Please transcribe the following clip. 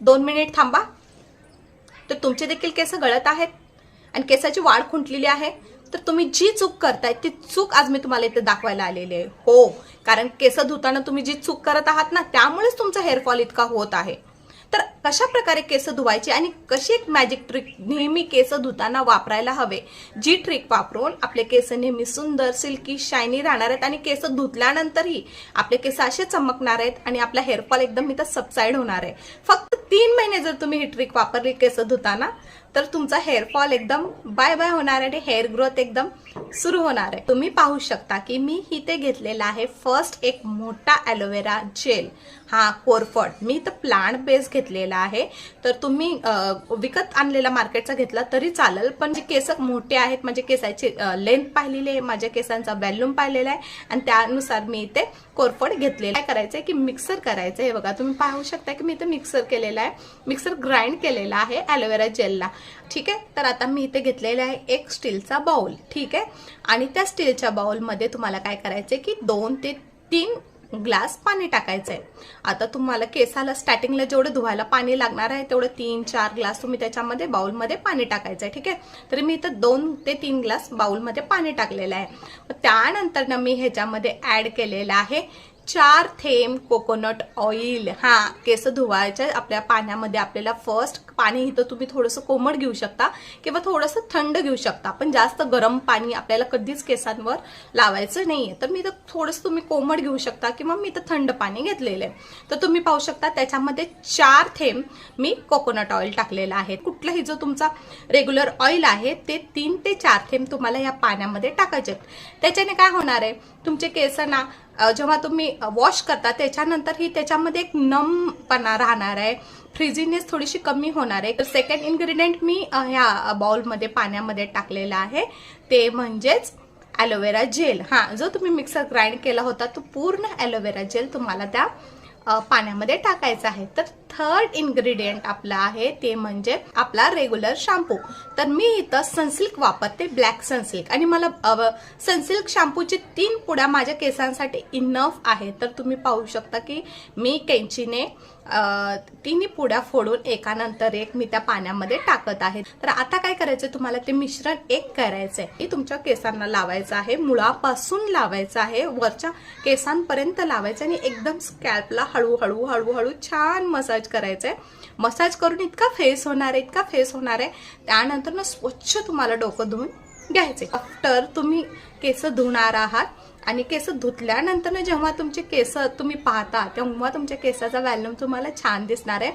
2 minute थांबा, तर तुमचे देखील केस गळत आहेत आणि केसाची वाढ खुंटलेली आहे. तर तुम्ही जी चूक करताय ती चूक आज मी तुम्हाला इथे दाखवायला आलेली आहे. हो, कारण केस धुताना तुम्ही जी चूक करत आहात ना, त्यामुळेच तुमचा हेअरफॉल इतका होत आहे. तर कशा प्रकारे केस धुवायची आणि कशी एक मॅजिक ट्रिक नेहमी केस धुताना वापरायला हवे, जी ट्रिक वापरून आपले केस नेहमी सुंदर, सिल्की, शायनी राहणार आहेत आणि केस धुतल्यानंतरही आपले केस असे चमकणार आहेत आणि आपला हेअरफॉल एकदम इथं सबसाइड होणार आहे. फक्त 3 महिने जर तुम्ही ही ट्रिक वापरली केस धुताना, तर तुमचा हेअरफॉल एकदम बाय बाय होणार आहे आणि हेअर ग्रोथ एकदम सुरू होणार आहे. तुम्ही पाहू शकता की मी इथे घेतलेला आहे फर्स्ट एक मोठा ॲलोवेरा जेल. हा कोरफड मी इथं प्लांट बेस घेतलेला आहे. तर तुम्ही विकत आणलेला मार्केटचा घेतला तरी चालेल, पण जे केस मोठे आहेत, म्हणजे केसाची लेंथ पाहिलेली आहे, माझ्या केसांचा व्हॉल्यूम पाहिलेला आहे आणि त्यानुसार मी इथे कोरफड घेतलेला आहे. काय करायचंय की मिक्सर करायचं आहे. बघा तुम्ही पाहू शकता की मी इथे मिक्सर केलेला आहे, मिक्सर ग्राइंड केलेला आहे ॲलोवेरा जेलला. ठीक आहे, तर आता मी इथे घेतलेला आहे एक स्टीलचा बाउल. ठीक आहे, आणि त्या स्टीलच्या बाउलमध्ये तुम्हाला काय करायचंय की 2 ते 3 ग्लास पाणी टाकायचंय. आता तुम्हाला केसाला स्टार्टिंगला जेवढं धुवायला पाणी लागणार आहे तेवढं 3-4 ग्लास तुम्ही त्याच्यामध्ये बाउलमध्ये पाणी टाकायचंय. ठीक आहे, तर मी इथं 2 ते 3 ग्लास बाउलमध्ये पाणी टाकलेलं आहे. त्यानंतर ना मी ह्याच्यामध्ये ऍड केलेलं आहे 4 थेंब कोकोनट ऑइल. हा, केस धुवायच्या आपल्या पाण्यामध्ये आपल्याला फर्स्ट पाणी इथं तुम्ही थोडंसं कोमट घेऊ शकता किंवा थोडंसं थंड घेऊ शकता, पण जास्त गरम पाणी आपल्याला कधीच केसांवर लावायचं नाहीये. तर मी इथं थोडंसं तुम्ही कोमट घेऊ शकता किंवा मी इथं थंड पाणी घेतलेलं आहे. तर तुम्ही पाहू शकता त्याच्यामध्ये 4 थेंब मी कोकोनट ऑइल टाकलेला आहे. कुठलाही जो तुमचा रेग्युलर ऑइल आहे ते 3 ते 4 थेंब तुम्हाला या पाण्यामध्ये टाकायचे. त्याच्याने काय होणार आहे, तुमचे केस ना जेव्हा तुम्ही वॉश करता त्याच्यानंतर ही त्याच्यामध्ये एक नमपणा राहणार आहे, फ्रिझीनेस थोडीशी कमी होणार आहे. तर सेकंड इन्ग्रेडियंट मी ह्या बाउलमध्ये पाण्यामध्ये टाकलेला आहे ते म्हणजेच ॲलोवेरा जेल. हा, जो तुम्ही मिक्सर ग्राइंड केला होता तो पूर्ण ॲलोवेरा जेल तुम्हाला त्या पाण्यामध्ये टाकायचं आहे. तर थर्ड इन्ग्रेडियंट आपला आहे ते म्हणजे आपला रेग्युलर शॅम्पू. तर मी इथं सनसिल्क वापरते, ब्लॅक सनसिल्क, आणि मला सनसिल्क शॅम्पूची 3 पुड्या माझ्या केसांसाठी इनफ आहे. तर तुम्ही पाहू शकता की मी कैंचीने 3 पुड्या फोडून एकानंतर एक मी त्या पाण्यामध्ये टाकत आहे. तर आता काय करायचं, तुम्हाला ते मिश्रण एक करायचंय, ते तुमच्या केसांना लावायचं आहे, मुळापासून लावायचं आहे, वरच्या केसांपर्यंत लावायचं आणि एकदम स्कॅल्पला हळूहळू हळूहळू छान मसाज करायचंय. मसाज करून इतका फेस होणार आहे, इतका फेस होणार आहे. त्यानंतर ना स्वच्छ तुम्हाला डोकं धुवून घ्यायचे. आफ्टर तुम्ही केस धुणार आहात आणि केस धुतल्यानंतर जेव्हा तुमचे केस तुम्ही पाहता तेव्हा तुमच्या केसाचा व्हॉल्यूम तुम्हाला छान दिसणार आहे.